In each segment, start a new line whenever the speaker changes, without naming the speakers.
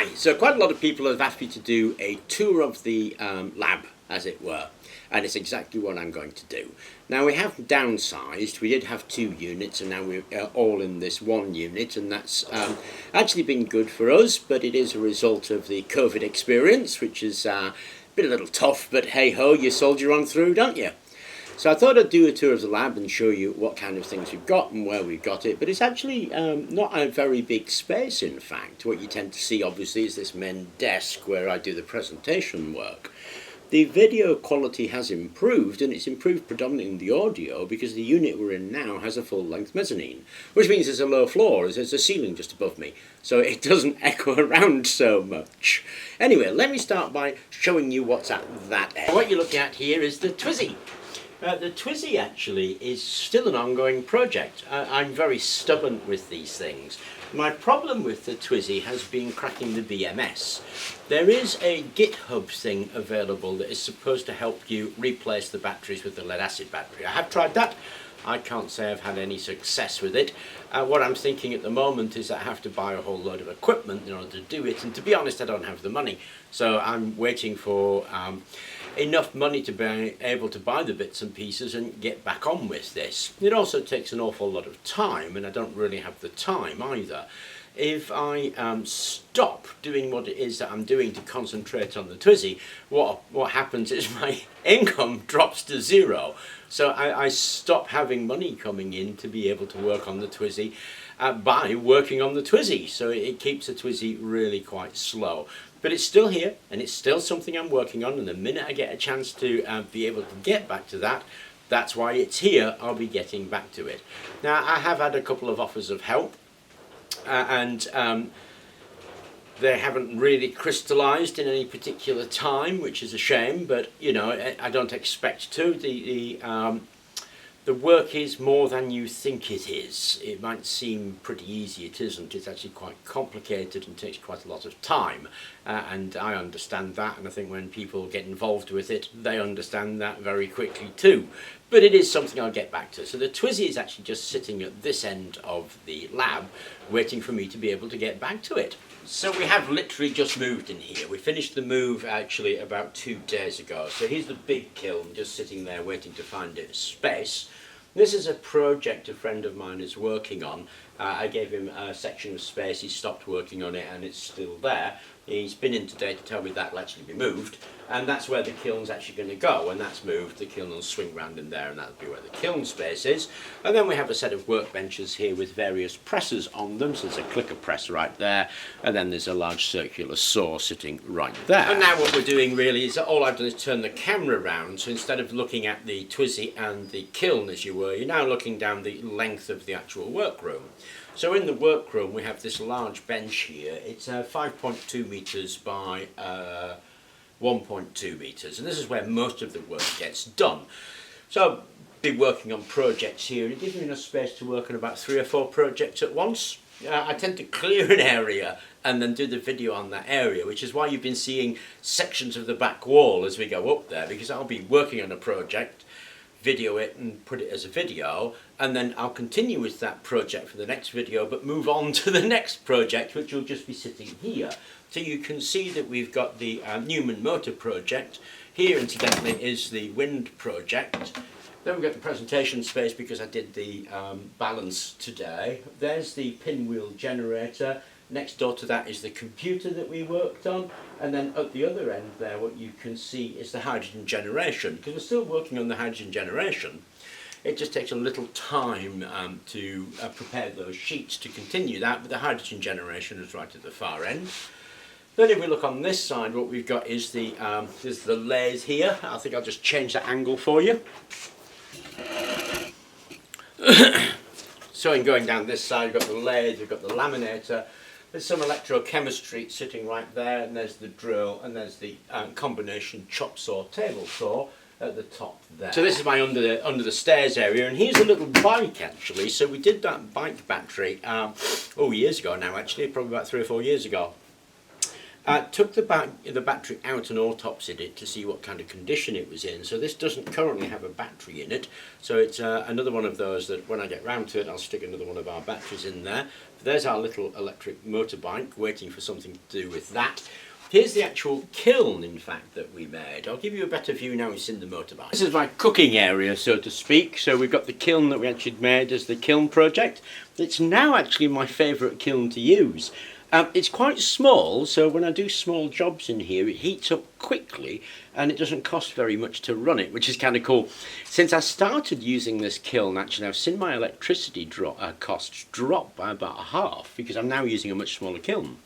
Hi, so quite a lot of people have asked me to do a tour of the lab, as it were, and it's exactly what I'm going to do. Now we have downsized, we did have 2 units and now we're all in this 1 unit, and that's actually been good for us, but it is a result of the COVID experience, which has been a little tough, but hey ho, you soldier on through, don't you? So I thought I'd do a tour of the lab and show you what kind of things we've got and where we've got it, but it's actually not a very big space, in fact. What you tend to see obviously is this main desk where I do the presentation work. The video quality has improved, and it's improved predominantly in the audio because the unit we're in now has a full-length mezzanine, which means there's a low floor, there's a ceiling just above me, so it doesn't echo around so much. Anyway, let me start by showing you what's at that end. What you're looking at here is the Twizy. The Twizy actually is still an ongoing project. I'm very stubborn with these things. My problem with the Twizy has been cracking the BMS. There is a GitHub thing available that is supposed to help you replace the batteries with the lead acid battery. I have tried that. I can't say I've had any success with it. What I'm thinking at the moment is that I have to buy a whole load of equipment in order to do it, and to be honest I don't have the money. So I'm waiting for enough money to be able to buy the bits and pieces and get back on with this. It also takes an awful lot of time, and I don't really have the time either. If I stop doing what it is that I'm doing to concentrate on the Twizy, what happens is my income drops to 0. So I stop having money coming in to be able to work on the Twizy by working on the Twizy. So it keeps the Twizy really quite slow. But it's still here, and it's still something I'm working on, and the minute I get a chance to be able to get back to that, that's why it's here, I'll be getting back to it. Now, I have had a couple of offers of help, and they haven't really crystallised in any particular time, which is a shame, but, you know, I don't expect to. The work is more than you think it is. It might seem pretty easy, it isn't. It's actually quite complicated and takes quite a lot of time. And I understand that, and I think when people get involved with it, they understand that very quickly too. But it is something I'll get back to. So the Twizy is actually just sitting at this end of the lab, waiting for me to be able to get back to it. So we have literally just moved in here. We finished the move actually about 2 days ago. So here's the big kiln just sitting there waiting to find its space. This is a project a friend of mine is working on. I gave him a section of space, he stopped working on it and it's still there. He's been in today to tell me that will actually be moved, and that's where the kiln's actually going to go. When that's moved, the kiln will swing round in there, and that'll be where the kiln space is. And then we have a set of workbenches here with various presses on them. So there's a clicker press right there, and then there's a large circular saw sitting right there. And now what we're doing really is all I've done is turn the camera round. So instead of looking at the Twizy and the kiln as you were, you're now looking down the length of the actual workroom. So in the workroom we have this large bench here. It's 5.2 metres by 1.2 metres, and this is where most of the work gets done. So I've been working on projects here, and it gives me enough space to work on about 3 or 4 projects at once. I tend to clear an area and then do the video on that area, which is why you've been seeing sections of the back wall as we go up there, because I'll be working on a project, video it and put it as a video, and then I'll continue with that project for the next video but move on to the next project, which will just be sitting here. So you can see that we've got the Newman motor project. Here incidentally is the wind project. Then we've got the presentation space because I did the balance today. There's the pinwheel generator. Next door to that is the computer that we worked on, and then at the other end there what you can see is the hydrogen generation, because we're still working on the hydrogen generation. It just takes a little time to prepare those sheets to continue that, but the hydrogen generation is right at the far end. Then if we look on this side, what we've got is the lathe here. I think I'll just change that angle for you. So in going down this side, we've got the lathe, we've got the laminator. There's some electrochemistry sitting right there, and there's the drill, and there's the combination chop saw, table saw at the top there. So this is my under the stairs area, and here's a little bike actually. So we did that bike battery years ago now actually, probably about 3 or 4 years ago. Took the battery out and autopsied it to see what kind of condition it was in. So this doesn't currently have a battery in it. So it's another one of those that when I get round to it, I'll stick another one of our batteries in there. There's our little electric motorbike, waiting for something to do with that. Here's the actual kiln, in fact, that we made. I'll give you a better view now it's in the motorbike. This is my cooking area, so to speak. So we've got the kiln that we actually made as the kiln project. It's now actually my favourite kiln to use. It's quite small, so when I do small jobs in here, it heats up quickly and it doesn't cost very much to run it, which is kind of cool. Since I started using this kiln, actually, I've seen my electricity costs drop by about half because I'm now using a much smaller kiln.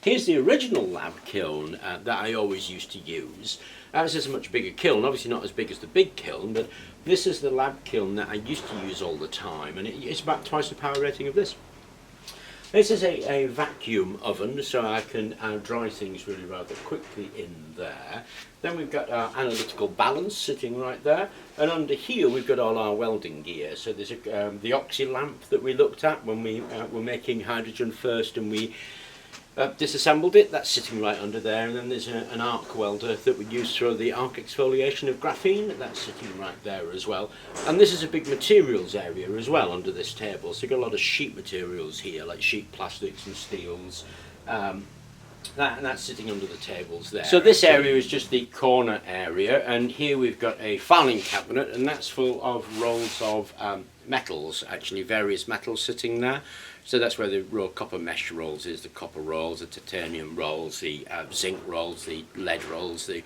Here's the original lab kiln that I always used to use. This is a much bigger kiln, obviously not as big as the big kiln, but this is the lab kiln that I used to use all the time, and it's about twice the power rating of this. This is a vacuum oven, so I can dry things really rather quickly in there. Then we've got our analytical balance sitting right there, and under here we've got all our welding gear. So there's the oxy lamp that we looked at when we were making hydrogen first, and we disassembled it. That's sitting right under there, and then there's an arc welder that we use for the arc exfoliation of graphene. That's sitting right there as well. And this is a big materials area as well under this table. So you've got a lot of sheet materials here, like sheet plastics and steels. That's sitting under the tables there. So this area is just the corner area, and here we've got a filing cabinet, and that's full of rolls of metals, actually various metals sitting there. So that's where the raw copper mesh rolls is, the copper rolls, the titanium rolls, the zinc rolls, the lead rolls, the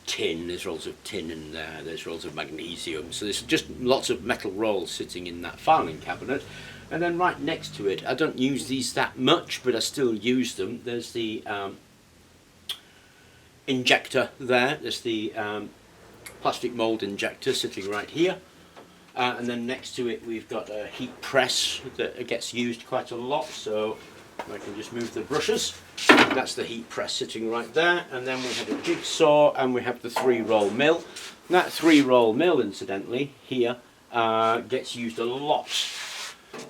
tin, there's rolls of tin in there, there's rolls of magnesium. So there's just lots of metal rolls sitting in that filing cabinet. And then right next to it, I don't use these that much, but I still use them. There's the injector there, there's the plastic mould injector sitting right here. And then next to it we've got a heat press that gets used quite a lot, so I can just move the brushes. That's the heat press sitting right there, and then we have a jigsaw and we have the 3-roll mill. That 3-roll mill, incidentally, here gets used a lot.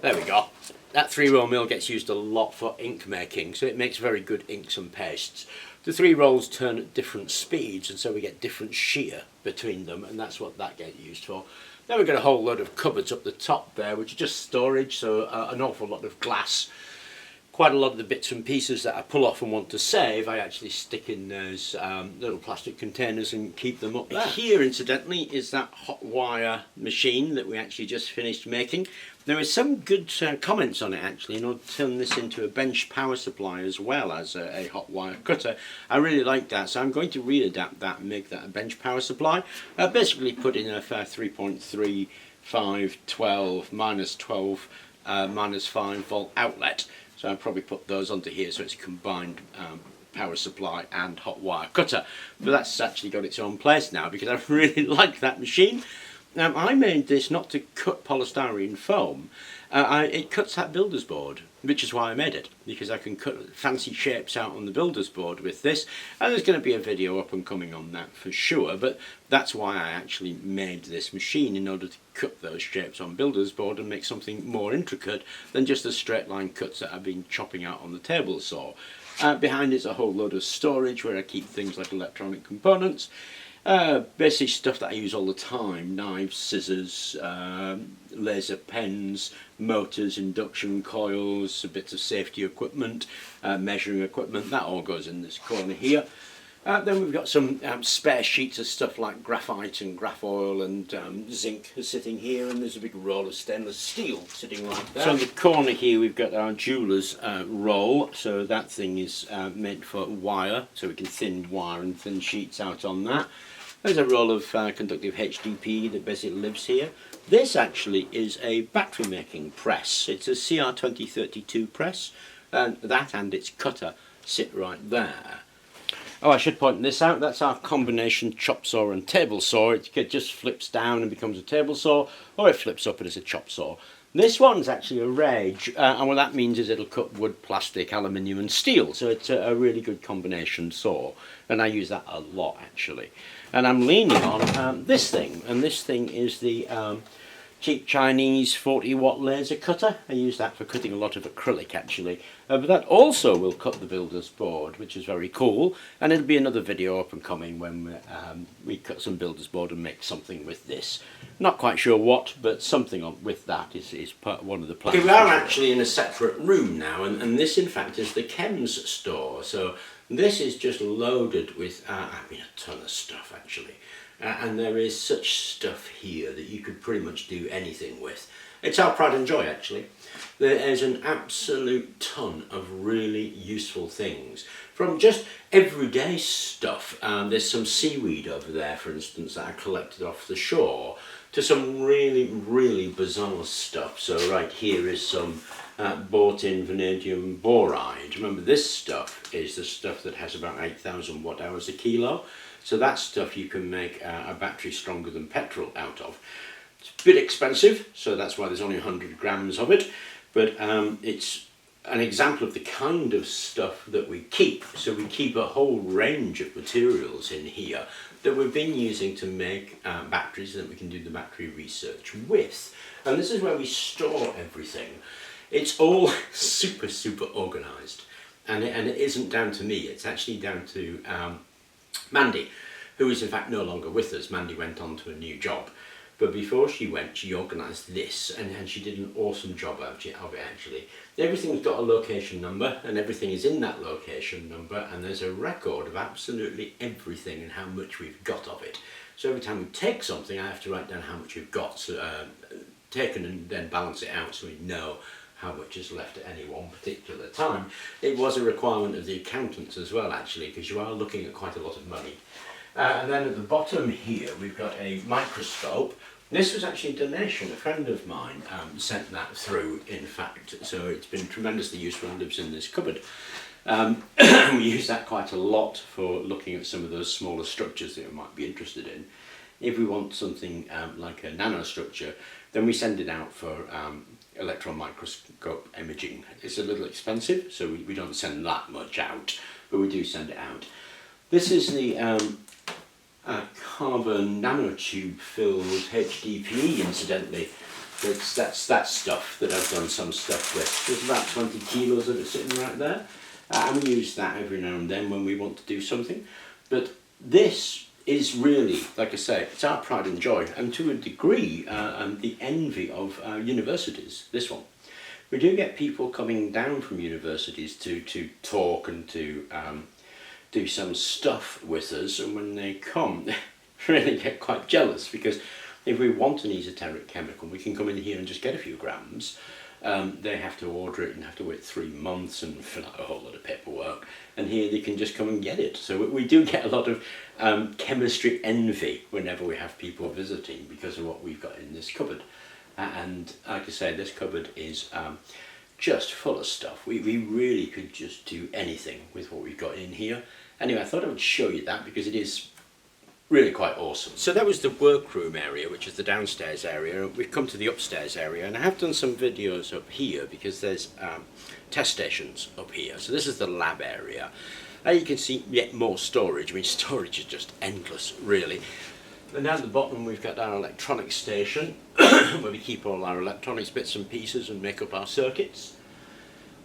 There we go. That 3-roll mill gets used a lot for ink making, so it makes very good inks and pastes. The 3 rolls turn at different speeds, and so we get different shear between them, and that's what that gets used for. Then we've got a whole load of cupboards up the top there, which are just storage, so an awful lot of glass. Quite a lot of the bits and pieces that I pull off and want to save, I actually stick in those little plastic containers and keep them up there. Here, incidentally, is that hot wire machine that we actually just finished making. There is some good comments on it, actually, and I'll turn this into a bench power supply as well as a hot wire cutter. I really like that, so I'm going to readapt that and make that a bench power supply. Basically put in a 3.35, 12, minus 12, minus 5 volt outlet. So I'll probably put those onto here so it's a combined power supply and hot wire cutter. But that's actually got its own place now because I really like that machine. I made this not to cut polystyrene foam. It cuts that builder's board, which is why I made it, because I can cut fancy shapes out on the builder's board with this, and there's going to be a video up and coming on that for sure, but that's why I actually made this machine, in order to cut those shapes on builder's board and make something more intricate than just the straight line cuts that I've been chopping out on the table saw. Behind it's a whole load of storage where I keep things like electronic components. Basic stuff that I use all the time: knives, scissors, laser pens, motors, induction coils, bits of safety equipment, measuring equipment. That all goes in this corner here. Then we've got some spare sheets of stuff like graphite and graph oil and zinc sitting here, and there's a big roll of stainless steel sitting right there. So in the corner here we've got our jeweller's roll, so that thing is meant for wire, so we can thin wire and thin sheets out on that. There's a roll of conductive HDP that basically lives here. This actually is a battery making press. It's a CR2032 press, and that and its cutter sit right there. Oh, I should point this out, that's our combination chop saw and table saw. It just flips down and becomes a table saw, or it flips up and it's a chop saw. This one's actually a rage, and what that means is it'll cut wood, plastic, aluminium and steel, so it's a really good combination saw, and I use that a lot actually. And I'm leaning on this thing, and this thing is the cheap Chinese 40-watt laser cutter. I use that for cutting a lot of acrylic actually, but that also will cut the builder's board, which is very cool, and it'll be another video up and coming when we cut some builder's board and make something with this. Not quite sure what, but something with that is one of the plans. Okay, we are actually in a separate room now, and this in fact is the chems store. So this is just loaded with, a ton of stuff actually. And there is such stuff here that you could pretty much do anything with. It's our pride and joy actually. There is an absolute ton of really useful things. From just everyday stuff, there's some seaweed over there for instance that I collected off the shore, to some really bizarre stuff. So right here is some bought-in vanadium boride. Remember, this stuff is the stuff that has about 8,000 watt-hours a kilo. So that stuff you can make a battery stronger than petrol out of. It's a bit expensive, so that's why there's only 100 grams of it, but it's an example of the kind of stuff that we keep. So we keep a whole range of materials in here that we've been using to make batteries that we can do the battery research with. And this is where we store everything. It's all super organised, and it isn't down to me, it's actually down to Mandy, who is in fact no longer with us. Mandy went on to a new job, but before she went she organised this, and she did an awesome job of it actually. Everything's got a location number, and everything is in that location number, and there's a record of absolutely everything and how much we've got of it. So every time we take something I have to write down how much we've got taken, and then balance it out so we know how much is left at any one particular time. It was a requirement of the accountants as well actually, because you are looking at quite a lot of money. And then at the bottom here we've got a microscope. This was actually a donation. A friend of mine sent that through in fact, so it's been tremendously useful and lives in this cupboard. We use that quite a lot for looking at some of those smaller structures that we might be interested in. If we want something like a nanostructure, then we send it out for electron microscope imaging. It's a little expensive, so we don't send that much out, but we do send it out. This is the carbon nanotube filled HDPE, incidentally. That's that stuff that I've done some stuff with. There's about 20 kilos of it sitting right there, and we use that every now and then when we want to do something. But this is really, like I say, it's our pride and joy, and to a degree the envy of universities, this one. We do get people coming down from universities to talk and to do some stuff with us, and when they come they really get quite jealous, because if we want an esoteric chemical we can come in here and just get a few grams. They have to order it and have to wait 3 months and fill out a whole lot of paperwork, and here they can just come and get it. So we do get a lot of chemistry envy whenever we have people visiting because of what we've got in this cupboard. And like I say, this cupboard is just full of stuff. We really could just do anything with what we've got in here. Anyway, I thought I would show you that because it is really quite awesome. So that was the workroom area, which is the downstairs area. We've come to the upstairs area, and I have done some videos up here because there's test stations up here. So this is the lab area. Now you can see yet more storage. I mean, storage is just endless, really. And down at the bottom we've got our electronics station where we keep all our electronics bits and pieces and make up our circuits.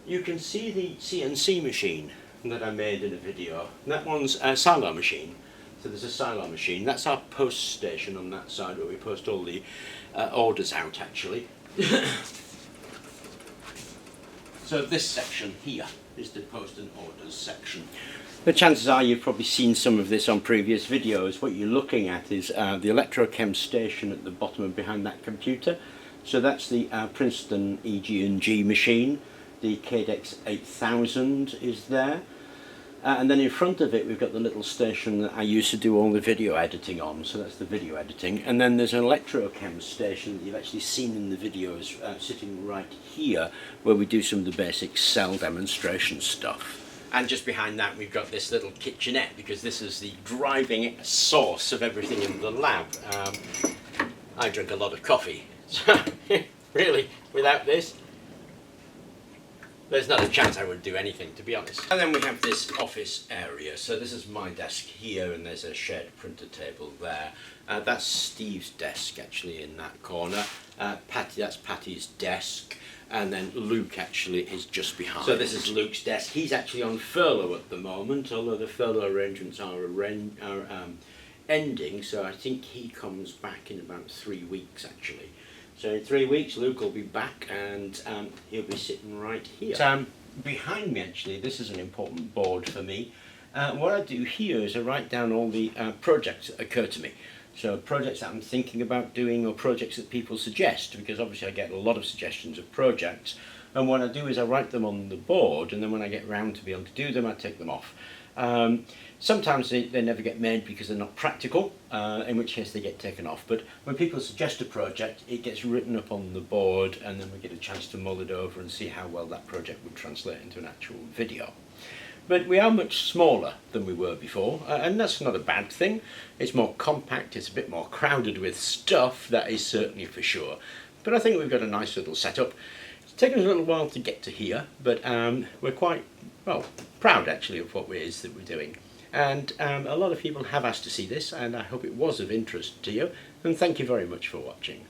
You can see the CNC machine that I made in a video. That one's a silo machine. So there's a silo machine. That's our post station on that side where we post all the orders out actually. So this section here is the post and orders section. The chances are you've probably seen some of this on previous videos. What you're looking at is the electrochem station at the bottom and behind that computer. So that's the Princeton EG&G machine. The Cadex 8000 is there. And then in front of it we've got the little station that I used to do all the video editing on, so that's the video editing. And then there's an electrochem station that you've actually seen in the videos sitting right here, where we do some of the basic cell demonstration stuff. And just behind that we've got this little kitchenette, because this is the driving source of everything in the lab. I drink a lot of coffee, so really without this there's not a chance I would do anything, to be honest. And then we have this office area. So this is my desk here, and there's a shared printer table there. That's Steve's desk actually in that corner. That's Patty's desk. And then Luke actually is just behind. So this is Luke's desk. He's actually on furlough at the moment, although the furlough arrangements are ending. So I think he comes back in about 3 weeks actually. So in 3 weeks Luke will be back, and he'll be sitting right here. So, behind me actually, this is an important board for me. What I do here is I write down all the projects that occur to me. So projects that I'm thinking about doing, or projects that people suggest, because obviously I get a lot of suggestions of projects, and what I do is I write them on the board, and then when I get round to be able to do them I take them off. Sometimes they never get made because they're not practical, in which case they get taken off, but when people suggest a project it gets written up on the board, and then we get a chance to mull it over and see how well that project would translate into an actual video. But we are much smaller than we were before, and that's not a bad thing. It's more compact, it's a bit more crowded with stuff, that is certainly for sure. But I think we've got a nice little setup. It's taken us a little while to get to here, but we're quite, well, proud actually of what it is that we're doing. And a lot of people have asked to see this, and I hope it was of interest to you, and thank you very much for watching.